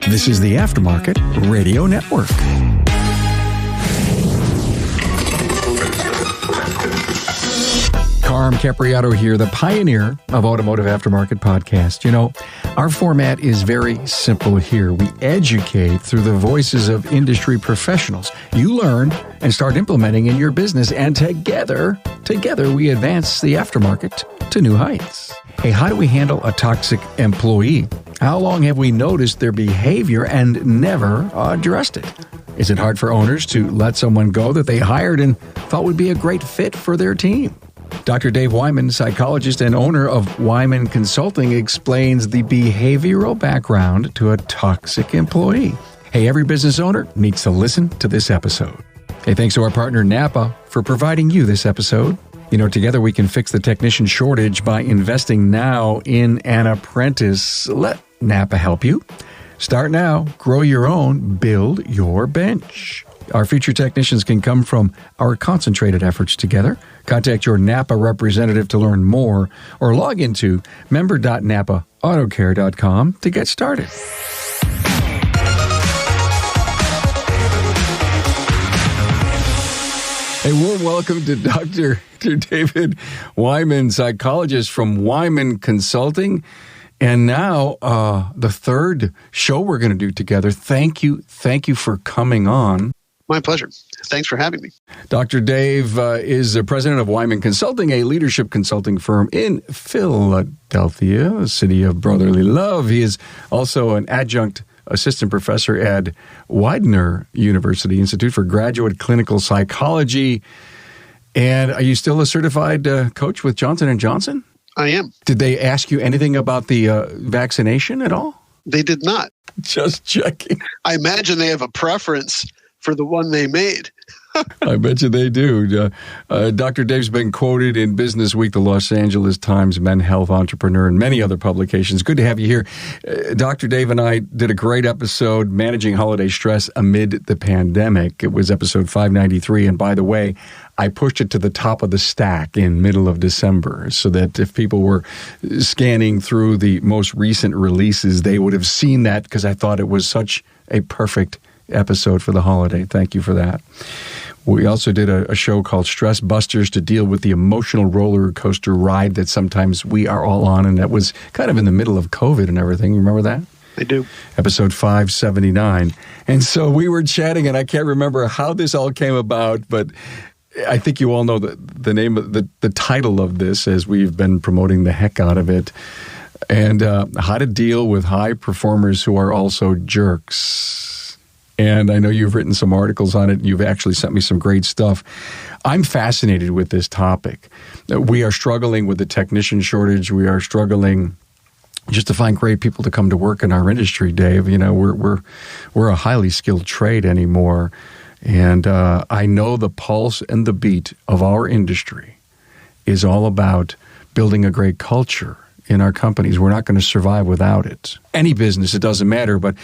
This is the Aftermarket Radio Network. Carm Capriato here, the pioneer of Automotive Aftermarket Podcast. You know, our format is very simple here. We educate through the voices of industry professionals. You learn and start implementing in your business, and together we advance the aftermarket to new heights. Hey, how do we handle a toxic employee? How long have we noticed their behavior and never addressed it? Is it hard for owners to let someone go that they hired and thought would be a great fit for their team? Dr. Dave Weiman, psychologist and owner of Weiman Consulting, explains the behavioral background to a toxic employee. Hey, every business owner needs to listen to this episode. Hey, thanks to our partner Napa for providing you this episode. You know, together we can fix the technician shortage by investing now in an apprentice. Let Napa help you. Start now, grow your own, build your bench. Our future technicians can come from our concentrated efforts together. Contact your Napa representative to learn more or log into member.napaautocare.com to get started. A warm welcome to Dr. David Weiman, psychologist from Weiman Consulting. And now, the third show we're going to do together. Thank you for coming on. My pleasure. Thanks for having me. Dr. Dave is the president of Weiman Consulting, a leadership consulting firm in Philadelphia, a city of brotherly love. He is also an adjunct assistant professor at Widener University Institute for Graduate Clinical Psychology. And are you still a certified coach with Johnson & Johnson? I am. Did they ask you anything about the vaccination at all? They did not. Just checking. I imagine they have a preference for the one they made. I bet you they do. Dr. Dave's been quoted in Business Week, the Los Angeles Times, Men Health Entrepreneur, and many other publications. Good to have you here. Dr. Dave and I did a great episode, Managing Holiday Stress Amid the Pandemic. It was episode 593. And by the way, I pushed it to the top of the stack in middle of December so that if people were scanning through the most recent releases, they would have seen that because I thought it was such a perfect episode for the holiday. Thank you for that. We also did a show called Stress Busters to deal with the emotional roller coaster ride that sometimes we are all on, and that was kind of in the middle of COVID and everything. You remember that? I do. Episode 579. And so we were chatting, and I can't remember how this all came about, but I think you all know the name of the title of this as we've been promoting the heck out of it, and how to deal with high performers who are also jerks. And I know you've written some articles on it. You've actually sent me some great stuff. I'm fascinated with this topic. We are struggling with the technician shortage. We are struggling just to find great people to come to work in our industry, Dave. You know, we're a highly skilled trade anymore. And I know the pulse and the beat of our industry is all about building a great culture in our companies. We're not going to survive without it. Any business, it doesn't matter, but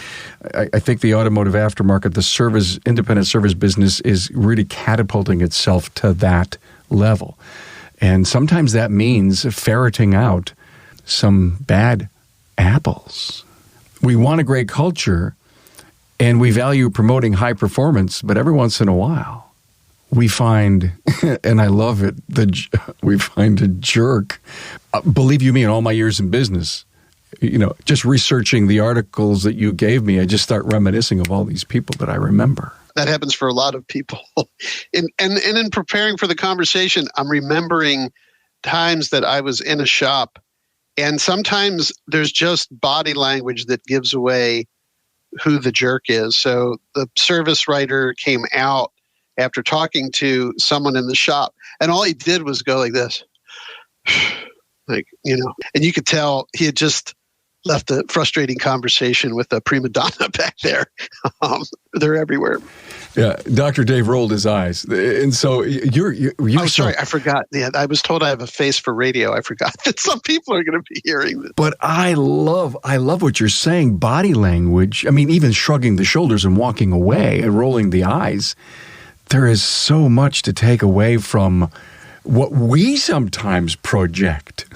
I think the automotive aftermarket, the independent service business is really catapulting itself to that level. And sometimes that means ferreting out some bad apples. We want a great culture, and we value promoting high performance, but every once in a while, we find, and I love it, we find a jerk. Believe you me, in all my years in business, you know, just researching the articles that you gave me, I just start reminiscing of all these people that I remember. That happens for a lot of people. And in preparing for the conversation, I'm remembering times that I was in a shop, and sometimes there's just body language that gives away who the jerk is. So the service writer came out after talking to someone in the shop, and all he did was go like this. Like, you know, and you could tell he had just left a frustrating conversation with a prima donna back there. They're everywhere. Yeah, Dr. Dave rolled his eyes. And so sorry, I forgot. Yeah, I was told I have a face for radio. I forgot that some people are going to be hearing this. But I love what you're saying, body language. I mean, even shrugging the shoulders and walking away and rolling the eyes. There is so much to take away from what we sometimes project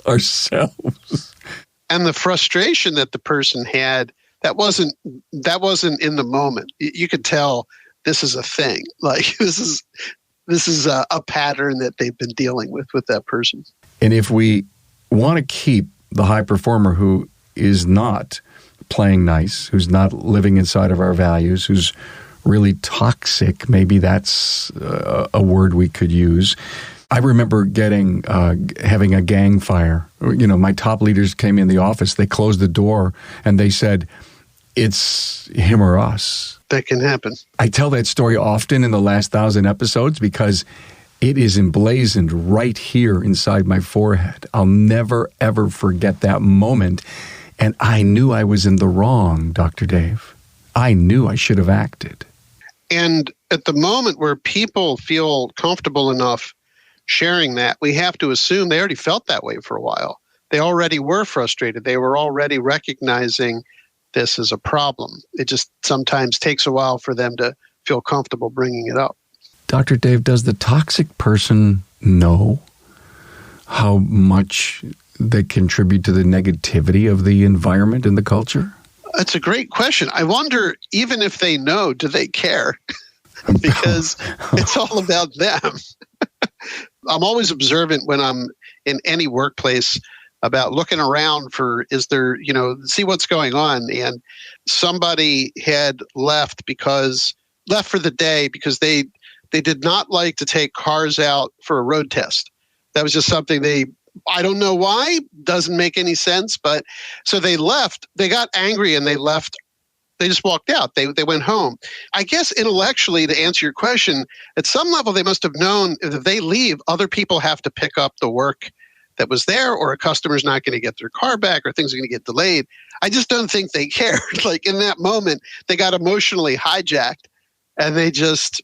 ourselves. And the frustration that the person had, that wasn't in the moment. You could tell this is a thing. Like this is a pattern that they've been dealing with that person. And if we want to keep the high performer who is not playing nice, who's not living inside of our values, who's really toxic, maybe that's a word we could use. I remember having a gang fire. You know, my top leaders came in the office, they closed the door, and they said, it's him or us. That can happen. I tell that story often in the last 1,000 episodes because it is emblazoned right here inside my forehead. I'll never, ever forget that moment. And I knew I was in the wrong, Dr. Dave. I knew I should have acted. And at the moment where people feel comfortable enough sharing that, we have to assume they already felt that way for a while. They already were frustrated. They were already recognizing this is a problem. It just sometimes takes a while for them to feel comfortable bringing it up. Dr. Dave, does the toxic person know how much they contribute to the negativity of the environment and the culture? That's a great question. I wonder, even if they know, do they care? Because it's all about them. I'm always observant when I'm in any workplace about looking around for, is there, see what's going on. And somebody had left for the day because they did not like to take cars out for a road test. That was just something I don't know why, doesn't make any sense. But so they left, they got angry and they left. They just walked out. They went home. I guess intellectually, to answer your question, at some level, they must have known if they leave, other people have to pick up the work that was there, or a customer's not going to get their car back, or things are going to get delayed. I just don't think they cared. Like in that moment, they got emotionally hijacked and they just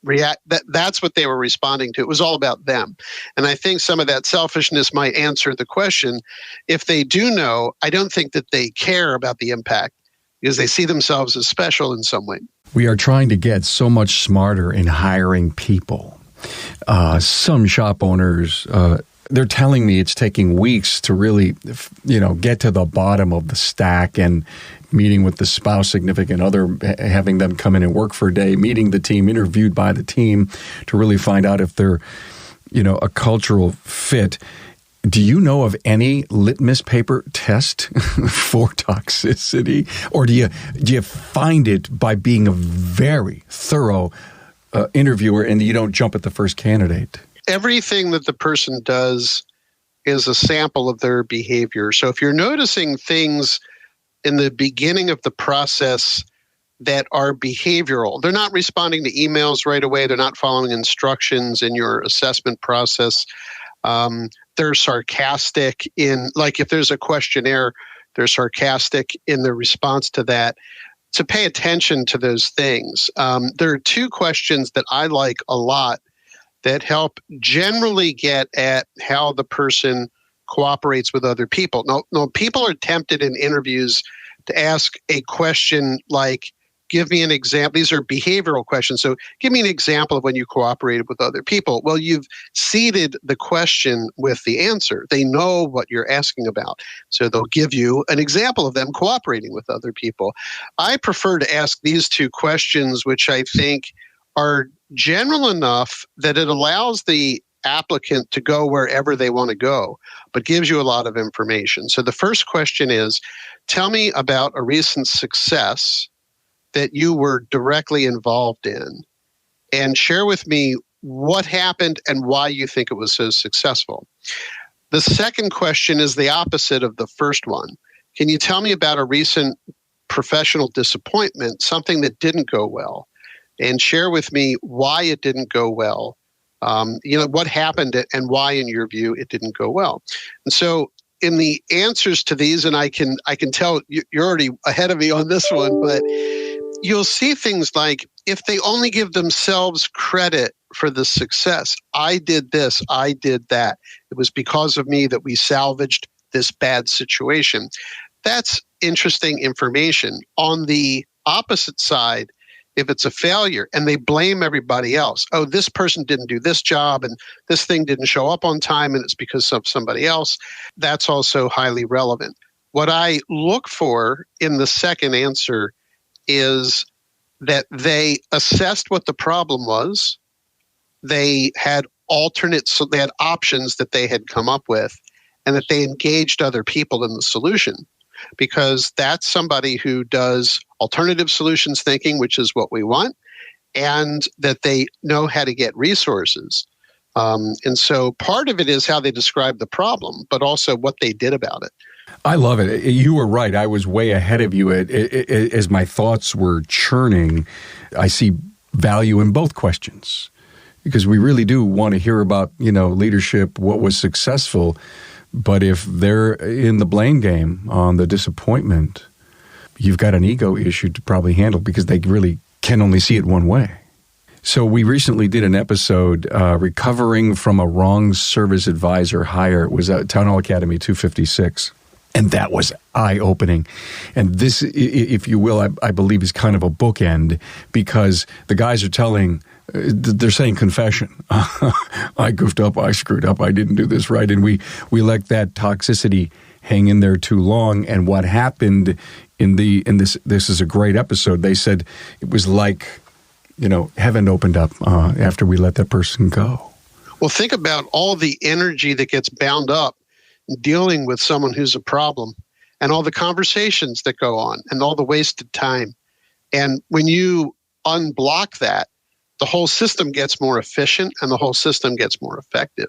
react. That's what they were responding to. It was all about them. And I think some of that selfishness might answer the question. If they do know, I don't think that they care about the impact because they see themselves as special in some way. We are trying to get so much smarter in hiring people. Some shop owners, they're telling me it's taking weeks to really, get to the bottom of the stack, and meeting with the spouse, significant other, having them come in and work for a day, meeting the team, interviewed by the team to really find out if they're, a cultural fit. Do you know of any litmus paper test for toxicity? Or do you find it by being a very thorough interviewer and you don't jump at the first candidate? Everything that the person does is a sample of their behavior. So if you're noticing things in the beginning of the process that are behavioral, they're not responding to emails right away, they're not following instructions in your assessment process, they're sarcastic like if there's a questionnaire, they're sarcastic in their response to that. To pay attention to those things. There are two questions that I like a lot that help generally get at how the person cooperates with other people. No, people are tempted in interviews to ask a question like, give me an example. These are behavioral questions. So give me an example of when you cooperated with other people. Well, you've seeded the question with the answer. They know what you're asking about. So they'll give you an example of them cooperating with other people. I prefer to ask these two questions, which I think are general enough that it allows the applicant to go wherever they want to go, but gives you a lot of information. So the first question is, tell me about a recent success that you were directly involved in, and share with me what happened and why you think it was so successful. The second question is the opposite of the first one. Can you tell me about a recent professional disappointment, something that didn't go well, and share with me why it didn't go well? What happened and why, in your view, it didn't go well. And so in the answers to these, and I can tell you're already ahead of me on this one, but you'll see things like, if they only give themselves credit for the success, I did this, I did that, it was because of me that we salvaged this bad situation. That's interesting information. On the opposite side, if it's a failure and they blame everybody else, oh, this person didn't do this job and this thing didn't show up on time and it's because of somebody else, that's also highly relevant. What I look for in the second answer is that they assessed what the problem was. They had so they had options that they had come up with, and that they engaged other people in the solution, because that's somebody who does alternative solutions thinking, which is what we want, and that they know how to get resources. And so part of it is how they describe the problem, but also what they did about it. I love it. You were right. I was way ahead of you. As my thoughts were churning, I see value in both questions, because we really do want to hear about, leadership, what was successful. But if they're in the blame game on the disappointment, you've got an ego issue to probably handle, because they really can only see it one way. So we recently did an episode, Recovering from a Wrong Service Advisor Hire. It was at Town Hall Academy 256. And that was eye-opening. And this, if you will, I believe is kind of a bookend, because the guys are they're saying confession. I goofed up, I screwed up, I didn't do this right. And we let that toxicity hang in there too long. And what happened in this is a great episode. They said it was like, heaven opened up after we let that person go. Well, think about all the energy that gets bound up dealing with someone who's a problem, and all the conversations that go on, and all the wasted time. And when you unblock that, the whole system gets more efficient and the whole system gets more effective.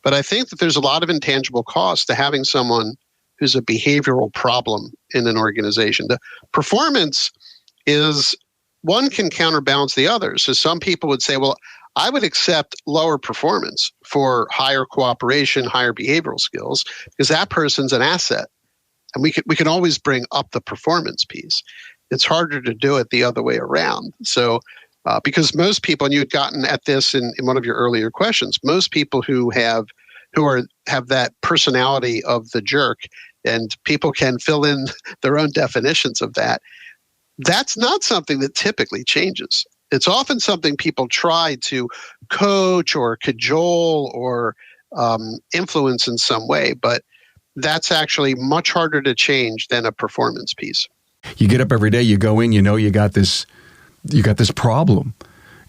But I think that there's a lot of intangible cost to having someone who's a behavioral problem in an organization. The performance is, one can counterbalance the other. So some people would say, well, I would accept lower performance for higher cooperation, higher behavioral skills, because that person's an asset. And we can always bring up the performance piece. It's harder to do it the other way around. So because most people, and you had gotten at this in one of your earlier questions, most people who have that personality of the jerk, and people can fill in their own definitions of that, that's not something that typically changes. It's often something people try to coach or cajole or influence in some way, but that's actually much harder to change than a performance piece. You get up every day, you go in, you got this problem,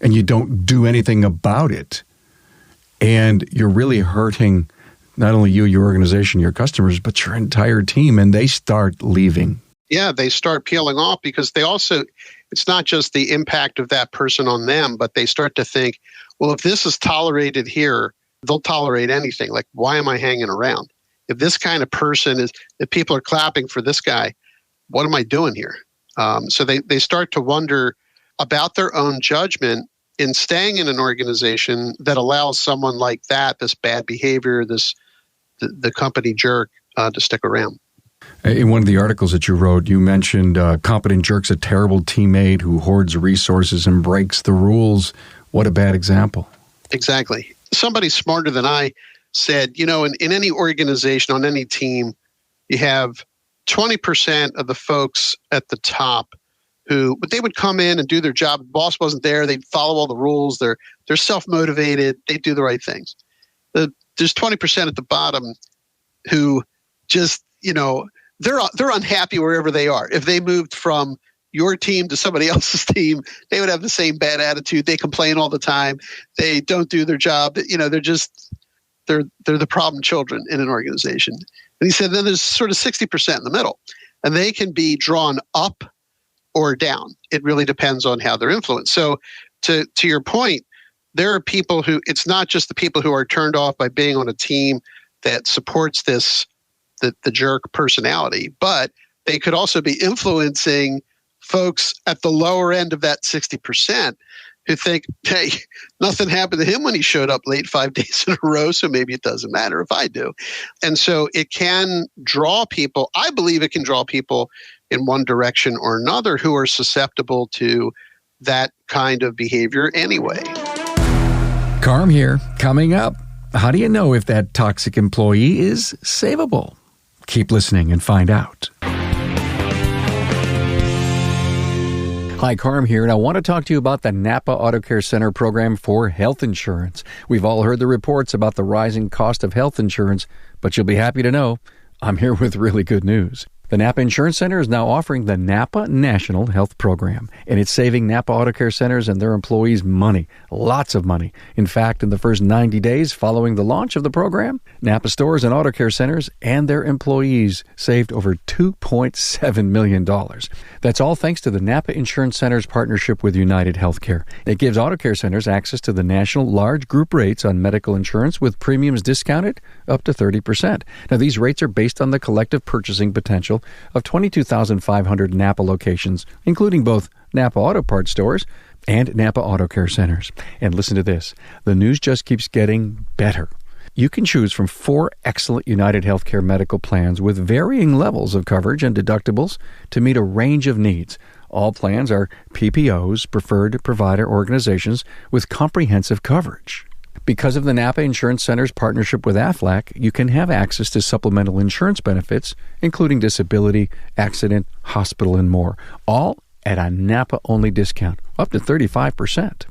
and you don't do anything about it. And you're really hurting not only you, your organization, your customers, but your entire team, and they start leaving. Yeah, they start peeling off, because it's not just the impact of that person on them, but they start to think, well, if this is tolerated here, they'll tolerate anything. Like, why am I hanging around? If this kind of person if people are clapping for this guy, what am I doing here? So they start to wonder about their own judgment in staying in an organization that allows someone like that, this bad behavior, the company jerk, to stick around. In one of the articles that you wrote, you mentioned competent jerk's a terrible teammate who hoards resources and breaks the rules. What a bad example. Exactly. Somebody smarter than I said, in any organization, on any team, you have 20% of the folks at the top but they would come in and do their job. The boss wasn't there. They'd follow all the rules. They're self-motivated. They do the right things. There's 20% at the bottom who just, they're unhappy wherever they are. If they moved from your team to somebody else's team, they would have the same bad attitude. They complain all the time. They don't do their job. They're the problem children in an organization. And he said, then there's sort of 60% in the middle, and they can be drawn up or down. It really depends on how they're influenced. So to your point, there are people who, it's not just the people who are turned off by being on a team that supports the jerk personality, but they could also be influencing folks at the lower end of that 60% who think, hey, nothing happened to him when he showed up late 5 days in a row, so maybe it doesn't matter if I do. And so it can draw people, I believe it can draw people in one direction or another who are susceptible to that kind of behavior anyway. Carm here. Coming up, how do you know if that toxic employee is savable? Keep listening and find out. Hi, Carm here, and I want to talk to you about the Napa Auto Care Center program for health insurance. We've all heard the reports about the rising cost of health insurance, but you'll be happy to know I'm here with really good news. The Napa Insurance Center is now offering the Napa National Health Program, and it's saving Napa Auto Care Centers and their employees money, lots of money. In fact, in the first 90 days following the launch of the program, Napa stores and auto care centers and their employees saved over $2.7 million. That's all thanks to the Napa Insurance Center's partnership with United Healthcare. It gives auto care centers access to the national large group rates on medical insurance with premiums discounted up to 30%. Now, these rates are based on the collective purchasing potential of 22,500 Napa locations, including both Napa Auto Parts stores and Napa Auto Care centers. And listen to this. The news just keeps getting better. You can choose from 4 excellent United Healthcare medical plans with varying levels of coverage and deductibles to meet a range of needs. All plans are PPOs, preferred provider organizations, with comprehensive coverage. Because of the Napa Insurance Center's partnership with Aflac, you can have access to supplemental insurance benefits, including disability, accident, hospital, and more, all at a Napa-only discount, up to 35%.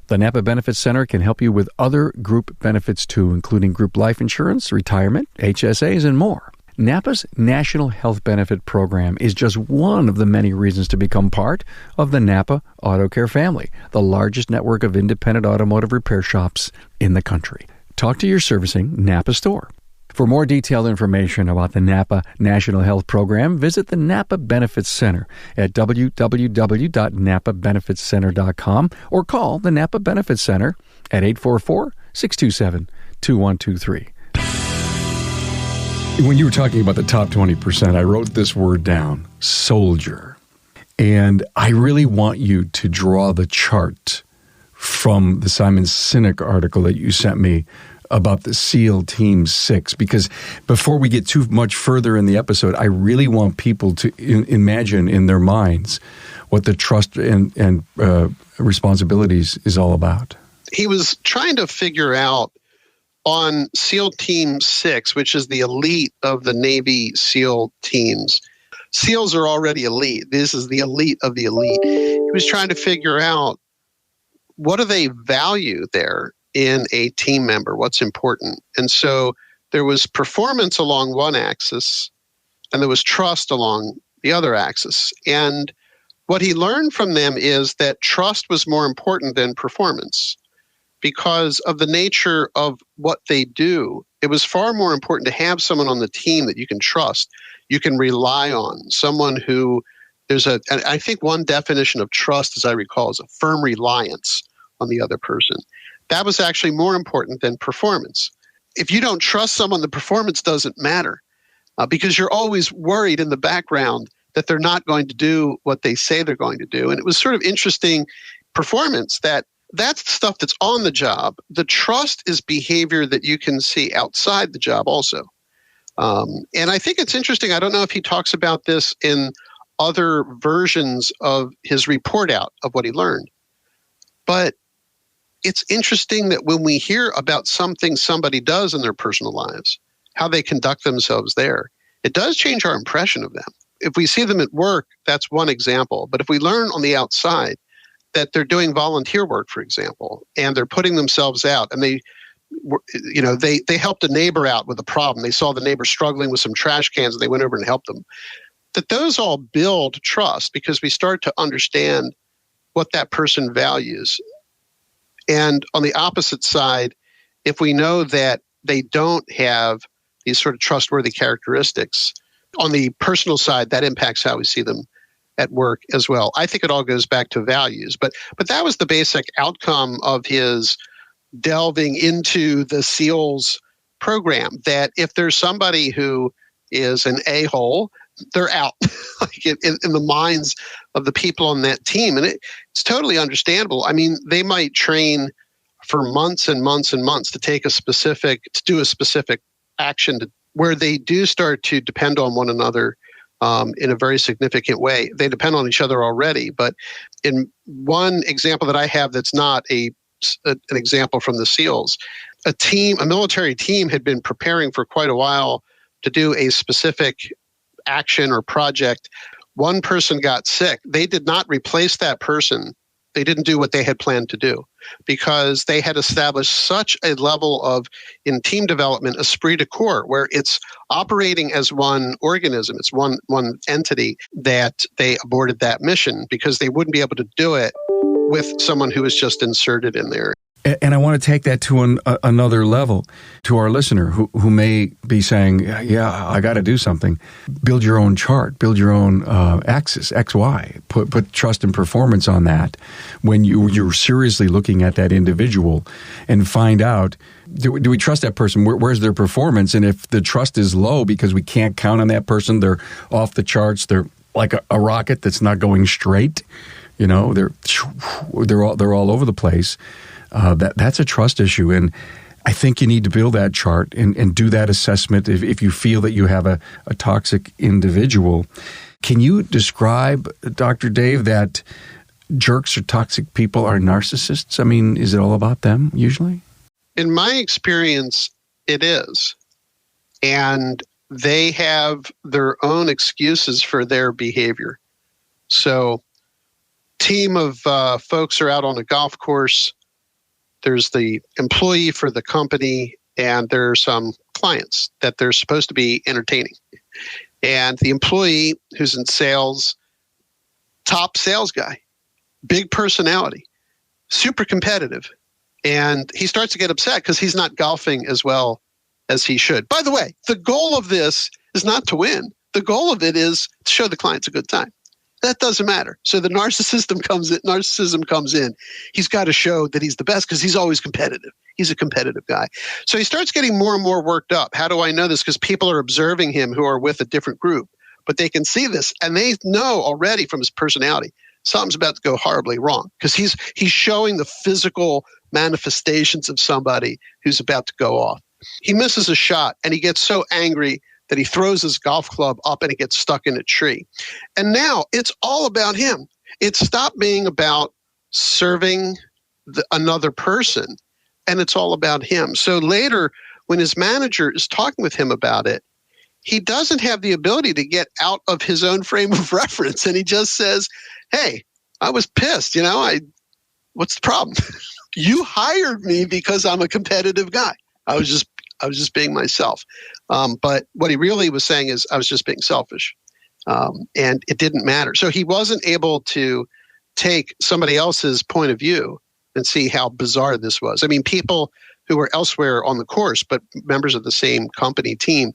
The Napa Benefits Center can help you with other group benefits too, including group life insurance, retirement, HSAs, and more. Napa's National Health Benefit Program is just one of the many reasons to become part of the Napa Auto Care family, the largest network of independent automotive repair shops in the country. Talk to your servicing Napa store. For more detailed information about the Napa National Health Program, visit the Napa Benefits Center at www.napabenefitscenter.com or call the Napa Benefits Center at 844-627-2123. When you were talking about the top 20%, I wrote this word down, soldier. And I really want you to draw the chart from the Simon Sinek article that you sent me about the SEAL Team 6, because before we get too much further in the episode, I really want people to imagine in their minds what the trust and responsibilities is all about. He was trying to figure out on SEAL Team 6, which is the elite of the Navy SEAL teams. SEALs are already elite. This is the elite of the elite. He was trying to figure out, what do they value there in a team member? What's important? And so there was performance along one axis, and there was trust along the other axis. And what he learned from them is that trust was more important than performance. Because of the nature of what they do, it was far more important to have someone on the team that you can trust, you can rely on, someone who and I think one definition of trust, as I recall, is a firm reliance on the other person. That was actually more important than performance. If you don't trust someone, the performance doesn't matter because you're always worried in the background that they're not going to do what they say they're going to do. And it was sort of interesting performance that's the stuff that's on the job. The trust is behavior that you can see outside the job also. And I think it's interesting. I don't know if he talks about this in other versions of his report out of what he learned. But it's interesting that when we hear about something somebody does in their personal lives, how they conduct themselves there, it does change our impression of them. If we see them at work, that's one example. But if we learn on the outside that they're doing volunteer work, for example, and they're putting themselves out, and they helped a neighbor out with a problem. They saw the neighbor struggling with some trash cans, and they went over and helped them. That those all build trust because we start to understand what that person values. And on the opposite side, if we know that they don't have these sort of trustworthy characteristics, on the personal side, that impacts how we see them at work as well. I think it all goes back to values. But that was the basic outcome of his delving into the SEALs program, that if there's somebody who is an a-hole, they're out like in the minds of the people on that team. And it's totally understandable. I mean, they might train for months and months and months to do a specific action where they do start to depend on one another in a very significant way. They depend on each other already. But in one example that I have that's not an example from the SEALs, a military team had been preparing for quite a while to do a specific action or project. One person got sick. They did not replace that person They didn't do what they had planned to do because they had established such a level of, in team development, esprit de corps, where it's operating as one organism, it's one entity, that they aborted that mission because they wouldn't be able to do it with someone who was just inserted in there. And I want to take that to another level, to our listener who may be saying, yeah, I got to do something. Build your own chart, build your own axis, XY, put trust and performance on that when you're seriously looking at that individual and find out, do we trust that person? Where's their performance? And if the trust is low because we can't count on that person, they're off the charts, they're like a rocket that's not going straight, they're all over the place. That's a trust issue, and I think you need to build that chart and do that assessment if you feel that you have a toxic individual. Can you describe, Dr. Dave, that jerks or toxic people are narcissists? I mean, is it all about them usually? In my experience, it is. And they have their own excuses for their behavior. So, team of folks are out on a golf course. There's the employee for the company, and there are some clients that they're supposed to be entertaining. And the employee who's in sales, top sales guy, big personality, super competitive. And he starts to get upset because he's not golfing as well as he should. By the way, the goal of this is not to win. The goal of it is to show the clients a good time. That doesn't matter. So the narcissism comes in. He's got to show that he's the best because he's always competitive. He's a competitive guy. So he starts getting more and more worked up. How do I know this? Because people are observing him who are with a different group. But they can see this, and they know already from his personality something's about to go horribly wrong because he's showing the physical manifestations of somebody who's about to go off. He misses a shot, and he gets so angry that he throws his golf club up and it gets stuck in a tree. And now it's all about him. It stopped being about serving another person, and it's all about him. So later, when his manager is talking with him about it, he doesn't have the ability to get out of his own frame of reference. And he just says, hey, I was pissed. What's the problem? You hired me because I'm a competitive guy. I was just being myself. But what he really was saying is I was just being selfish. And it didn't matter. So he wasn't able to take somebody else's point of view and see how bizarre this was. I mean, people who were elsewhere on the course, but members of the same company team,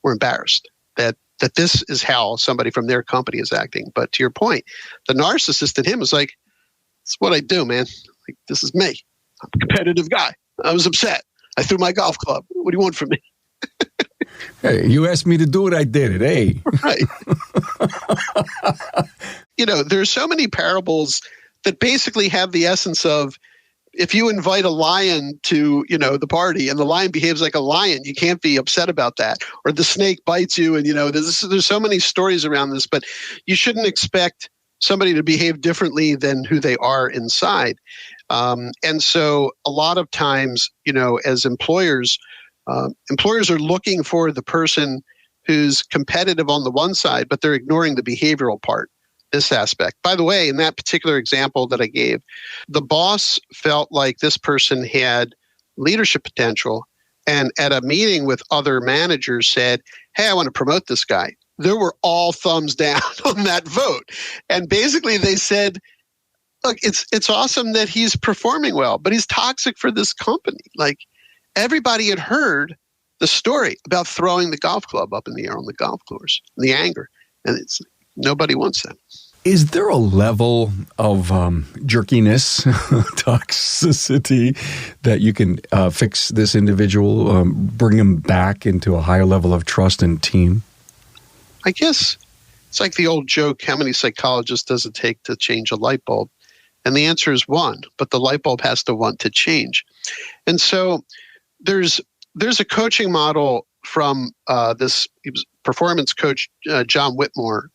were embarrassed that this is how somebody from their company is acting. But to your point, the narcissist in him is like, it's what I do, man. Like, this is me. I'm a competitive guy. I was upset. I threw my golf club. What do you want from me? Hey, you asked me to do it, I did it. Hey. Right. There's so many parables that basically have the essence of, if you invite a lion to, the party and the lion behaves like a lion, you can't be upset about that. Or the snake bites you, and there's so many stories around this, but you shouldn't expect somebody to behave differently than who they are inside. And so a lot of times, as employers are looking for the person who's competitive on the one side, but they're ignoring the behavioral part, this aspect. By the way, in that particular example that I gave, the boss felt like this person had leadership potential, and at a meeting with other managers said, hey, I want to promote this guy. There were all thumbs down on that vote. And basically they said, look, it's awesome that he's performing well, but he's toxic for this company. Like, everybody had heard the story about throwing the golf club up in the air on the golf course, the anger, and nobody wants that. Is there a level of jerkiness, toxicity, that you can fix this individual, bring him back into a higher level of trust and team? I guess it's like the old joke, how many psychologists does it take to change a light bulb? And the answer is one, but the light bulb has to want to change. And so there's a coaching model from this performance coach, John Whitmore,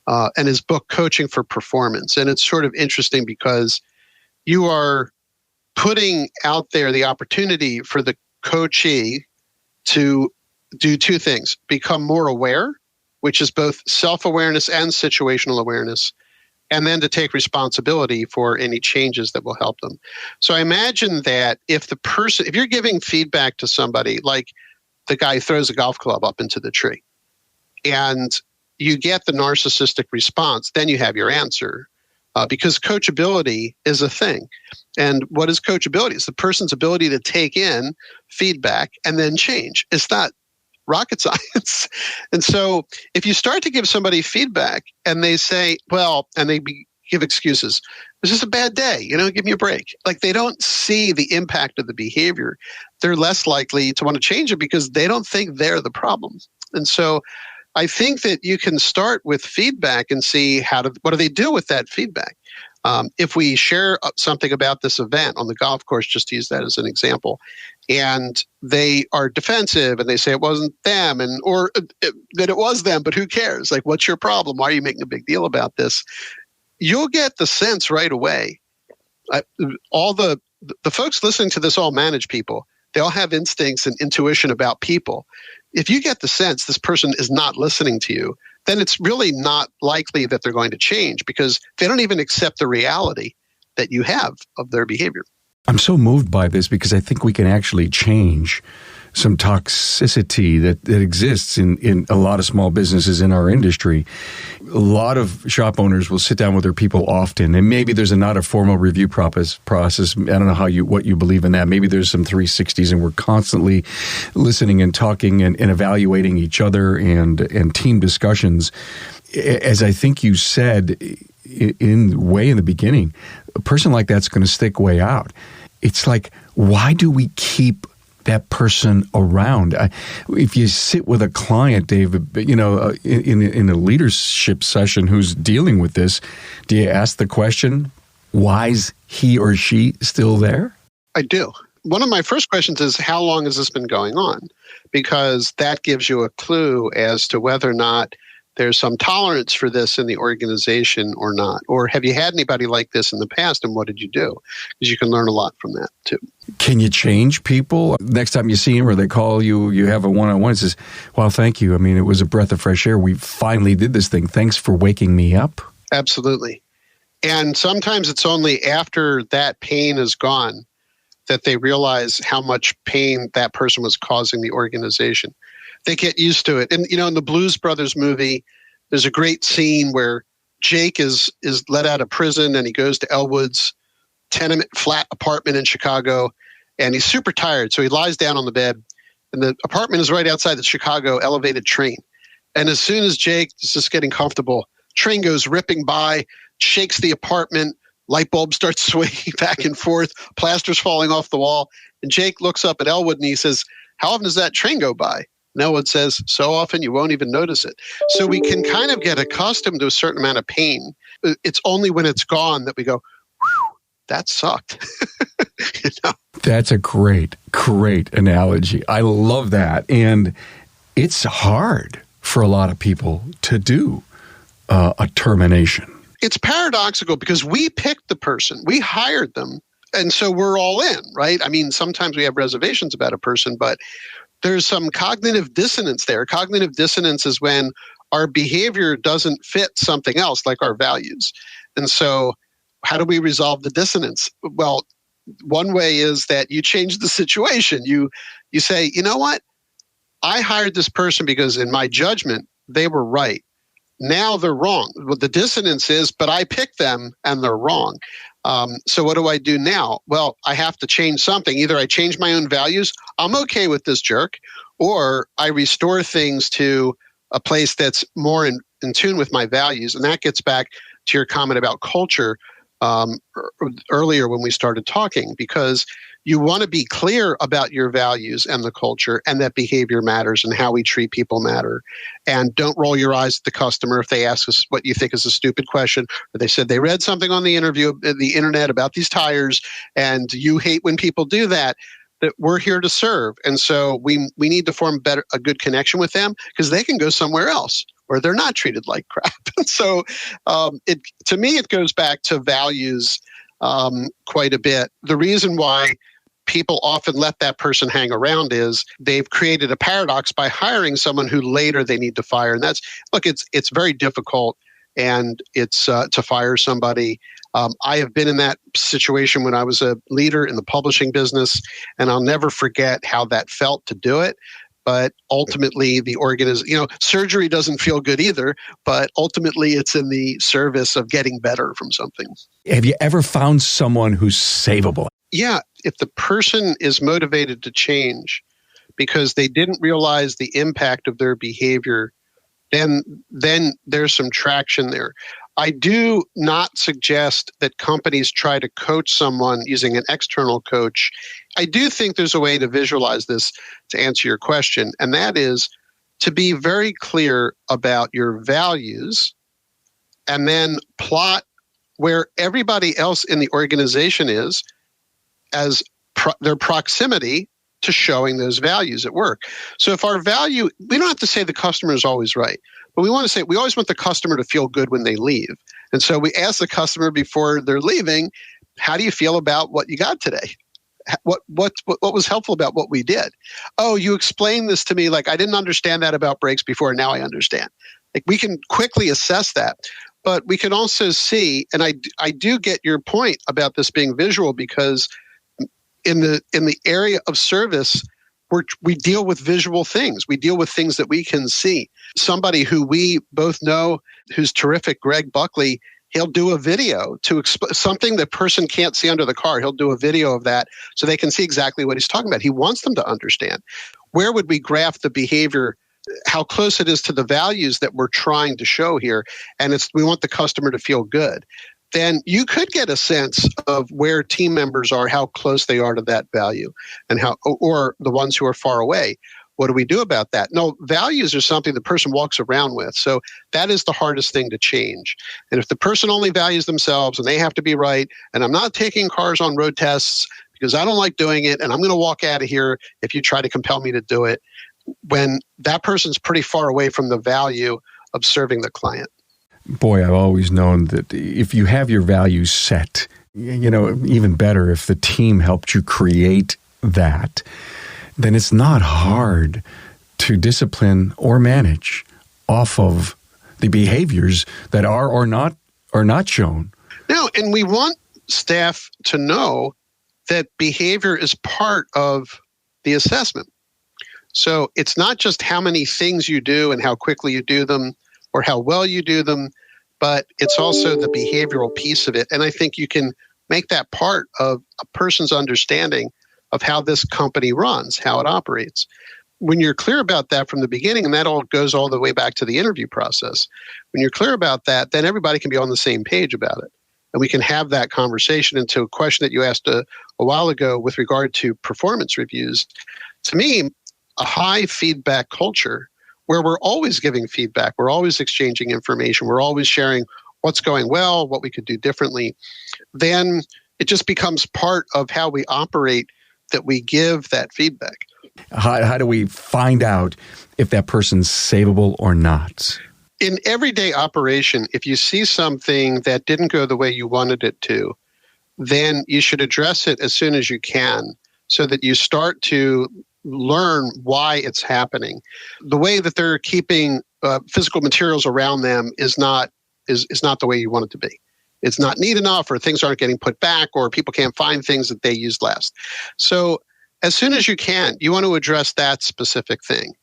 and his book, Coaching for Performance. And it's sort of interesting because you are putting out there the opportunity for the coachee to do two things: become more aware, which is both self-awareness and situational awareness, and then to take responsibility for any changes that will help them. So I imagine that if you're giving feedback to somebody, like the guy throws a golf club up into the tree, and you get the narcissistic response, then you have your answer. Because coachability is a thing. And what is coachability? It's the person's ability to take in feedback and then change. It's not rocket science. And so if you start to give somebody feedback and they say, give excuses, it was just a bad day, give me a break. Like, they don't see the impact of the behavior. They're less likely to want to change it because they don't think they're the problem. And so I think that you can start with feedback and see what do they do with that feedback. If we share something about this event on the golf course, just to use that as an example, and they are defensive and they say it wasn't them, or that it was them, but who cares? Like, what's your problem? Why are you making a big deal about this? You'll get the sense right away. All the folks listening to this all manage people. They all have instincts and intuition about people. If you get the sense this person is not listening to you, then it's really not likely that they're going to change, because they don't even accept the reality that you have of their behavior. I'm so moved by this because I think we can actually change some toxicity that exists in a lot of small businesses in our industry. A lot of shop owners will sit down with their people often, and maybe there's not a formal review process. I don't know what you believe in that. Maybe there's some 360s, and we're constantly listening and talking and evaluating each other and team discussions. As I think you said in the beginning, a person like that's going to stick way out. It's like, why do we keep that person around? If you sit with a client, David, in a leadership session who's dealing with this, do you ask the question, why is he or she still there? I do. One of my first questions is, how long has this been going on? Because that gives you a clue as to whether or not there's some tolerance for this in the organization or not. Or have you had anybody like this in the past, and what did you do? Because you can learn a lot from that too. Can you change people? Next time you see them or they call you, you have a one-on-one, it says, well, thank you. I mean, it was a breath of fresh air. We finally did this thing. Thanks for waking me up. Absolutely. And sometimes it's only after that pain is gone that they realize how much pain that person was causing the organization. They get used to it. And, in the Blues Brothers movie, there's a great scene where Jake is let out of prison and he goes to Elwood's tenement flat apartment in Chicago, and he's super tired. So he lies down on the bed, and the apartment is right outside the Chicago elevated train. And as soon as Jake is just getting comfortable, train goes ripping by, shakes the apartment, light bulb starts swaying back and forth, plaster's falling off the wall. And Jake looks up at Elwood and he says, how often does that train go by? And Elwood says, so often you won't even notice it. So we can kind of get accustomed to a certain amount of pain. It's only when it's gone that we go, that sucked. That's a great analogy. I love that. And it's hard for a lot of people to do a termination. It's paradoxical because we picked the person, we hired them, and so we're all in, right? I mean, sometimes we have reservations about a person, but there's some cognitive dissonance there. Cognitive dissonance is when our behavior doesn't fit something else, like our values. And so how do we resolve the dissonance? Well, one way is that you change the situation. You say, you know what? I hired this person because in my judgment, they were right. Now they're wrong. What the dissonance is, but I picked them and they're wrong. So what do I do now? Well, I have to change something. Either I change my own values, I'm okay with this jerk, or I restore things to a place that's more in tune with my values. And that gets back to your comment about culture earlier when we started talking, because you want to be clear about your values and the culture, and that behavior matters and how we treat people matter. And don't roll your eyes at the customer if they ask us what you think is a stupid question, or they said they read something on the internet about these tires, and you hate when people do that. That we're here to serve. And so we need to form a good connection with them, because they can go somewhere else where they're not treated like crap. So to me, it goes back to values quite a bit. The reason why people often let that person hang around is they've created a paradox by hiring someone who later they need to fire. And it's very difficult. and it's to fire somebody. I have been in that situation when I was a leader in the publishing business, and I'll never forget how that felt to do it. But ultimately, the surgery doesn't feel good either, but ultimately it's in the service of getting better from something. Have you ever found someone who's savable? Yeah. If the person is motivated to change because they didn't realize the impact of their behavior, then there's some traction there. I do not suggest that companies try to coach someone using an external coach. I do think there's a way to visualize this to answer your question, and that is to be very clear about your values and then plot where everybody else in the organization is as their proximity to showing those values at work. So if our value, we don't have to say the customer is always right, but we want to say we always want the customer to feel good when they leave. And so we ask the customer before they're leaving, how do you feel about what you got today? What was helpful about what we did? Oh, you explained this to me like I didn't understand that about breaks before. Now I understand. Like we can quickly assess that, but we can also see, and I do get your point about this being visual, because in the area of service, we deal with visual things. We deal with things that we can see. Somebody who we both know who's terrific, Greg Buckley, he'll do a video to explain something the person can't see under the car. He'll do a video of that so they can see exactly what he's talking about. He wants them to understand. Where would we graph the behavior, how close it is to the values that we're trying to show here? And we want the customer to feel good. Then you could get a sense of where team members are, how close they are to that value, and or the ones who are far away. What do we do about that? No, values are something the person walks around with. So that is the hardest thing to change. And if the person only values themselves and they have to be right, and I'm not taking cars on road tests because I don't like doing it, and I'm going to walk out of here if you try to compel me to do it, when that person's pretty far away from the value of serving the client. Boy, I've always known that if you have your values set, even better if the team helped you create that, then it's not hard to discipline or manage off of the behaviors that are or not shown. No, and we want staff to know that behavior is part of the assessment. So it's not just how many things you do and how quickly you do them or how well you do them, but it's also the behavioral piece of it. And I think you can make that part of a person's understanding of how this company runs, how it operates. When you're clear about that from the beginning, and that all goes all the way back to the interview process, when you're clear about that, then everybody can be on the same page about it. And we can have that conversation. And to a question that you asked a while ago with regard to performance reviews, to me, a high feedback culture where we're always giving feedback, we're always exchanging information, we're always sharing what's going well, what we could do differently, then it just becomes part of how we operate, that we give that feedback. How do we find out if that person's savable or not? In everyday operation, if you see something that didn't go the way you wanted it to, then you should address it as soon as you can so that you start to learn why it's happening. The way that they're keeping physical materials around them is not the way you want it to be. It's not neat enough, or things aren't getting put back, or people can't find things that they used last. So as soon as you can, you want to address that specific thing.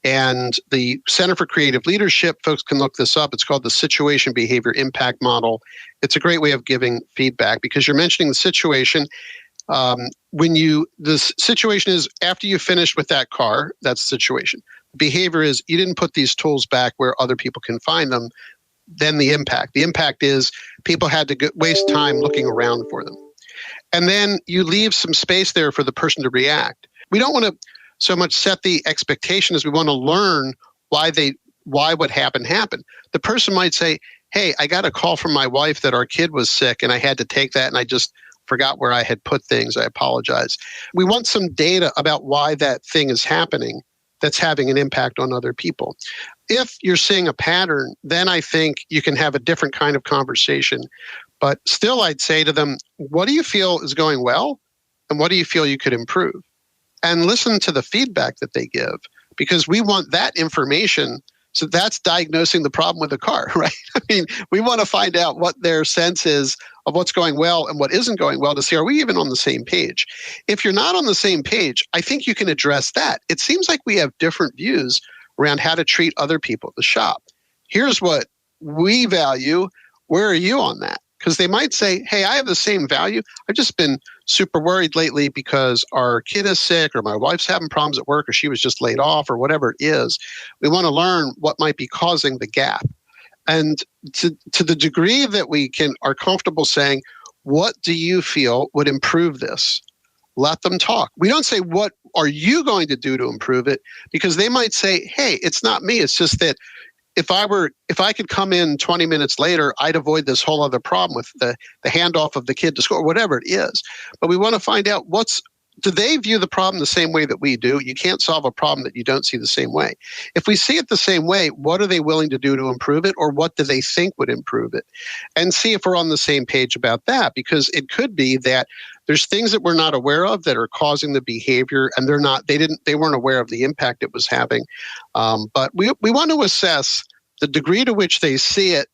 And the Center for Creative Leadership, folks can look this up. It's called the Situation Behavior Impact Model. It's a great way of giving feedback because you're mentioning the situation. The situation is after you finish with that car, that's the situation. The behavior is you didn't put these tools back where other people can find them. Then the impact. The impact is people had to waste time looking around for them. And then you leave some space there for the person to react. We don't want to so much set the expectation as we want to learn why what happened. The person might say, hey, I got a call from my wife that our kid was sick and I had to take that and I just forgot where I had put things. I apologize. We want some data about why that thing is happening that's having an impact on other people. If you're seeing a pattern, then I think you can have a different kind of conversation. But still, I'd say to them, what do you feel is going well? And what do you feel you could improve? And listen to the feedback that they give, because we want that information So that's diagnosing the problem with the car, right? I mean, we want to find out what their sense is of what's going well and what isn't going well to see, are we even on the same page? If you're not on the same page, I think you can address that. It seems like we have different views around how to treat other people at the shop. Here's what we value. Where are you on that? Because they might say, hey, I have the same value. I've just been super worried lately because our kid is sick or my wife's having problems at work or she was just laid off or whatever it is. We want to learn what might be causing the gap. And to the degree that we are comfortable saying, what do you feel would improve this? Let them talk. We don't say, what are you going to do to improve it? Because they might say, hey, it's not me. It's just that if I could come in 20 minutes later, I'd avoid this whole other problem with the handoff of the kid to school or whatever it is. But we want to find out do they view the problem the same way that we do? You can't solve a problem that you don't see the same way. If we see it the same way, what are they willing to do to improve it, or what do they think would improve it? And see if we're on the same page about that, because it could be that there's things that we're not aware of that are causing the behavior, and they weren't aware of the impact it was having. But we want to assess the degree to which they see it,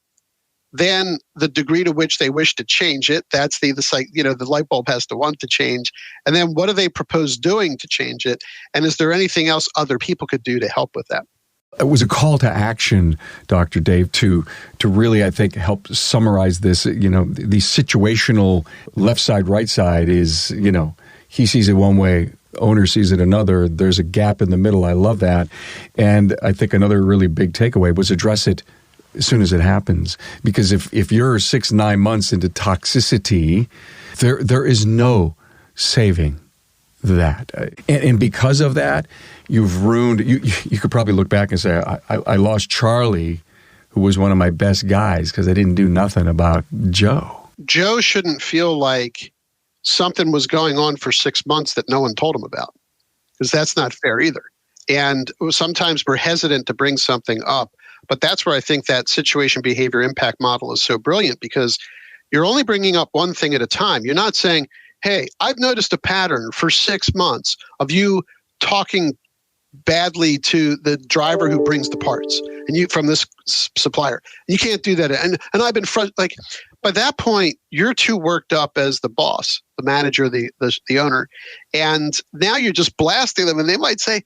then the degree to which they wish to change it. That's the light bulb has to want to change. And then what do they propose doing to change it? And is there anything else other people could do to help with that? It was a call to action, Dr. Dave, to really, I think, help summarize this. The situational left side, right side is, he sees it one way, owner sees it another. There's a gap in the middle. I love that. And I think another really big takeaway was address it as soon as it happens. Because if you're 6-9 months into toxicity, there is no saving that. And because of that, you've ruined, you could probably look back and say, I lost Charlie, who was one of my best guys, because I didn't do nothing about Joe. Joe shouldn't feel like something was going on for 6 months that no one told him about, because that's not fair either. And sometimes we're hesitant to bring something up. But that's where I think that situation behavior impact model is so brilliant, because you're only bringing up one thing at a time. You're not saying, hey, I've noticed a pattern for 6 months of you talking badly to the driver who brings the parts and you from this supplier. You can't do that. And I've been frustrated. By that point, you're too worked up as the boss, the manager, the owner. And now you're just blasting them, and they might say,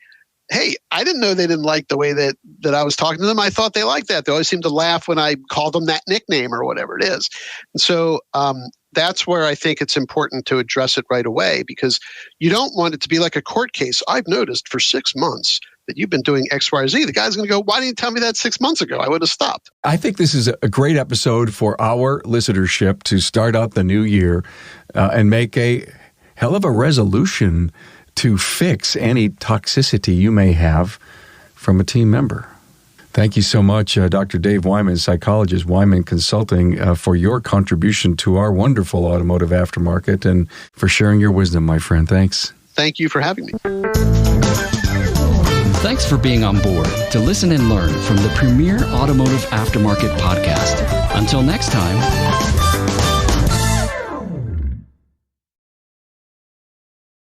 hey, I didn't know they didn't like the way that I was talking to them. I thought they liked that. They always seem to laugh when I call them that nickname or whatever it is. And so that's where I think it's important to address it right away, because you don't want it to be like a court case. I've noticed for 6 months that you've been doing X, Y, or Z. The guy's going to go, why didn't you tell me that 6 months ago? I would have stopped. I think this is a great episode for our listenership to start out the new year and make a hell of a resolution to fix any toxicity you may have from a team member. Thank you so much, Dr. Dave Weiman, psychologist, Weiman Consulting, for your contribution to our wonderful automotive aftermarket and for sharing your wisdom, my friend. Thanks. Thank you for having me. Thanks for being on board to listen and learn from the premier automotive aftermarket podcast. Until next time,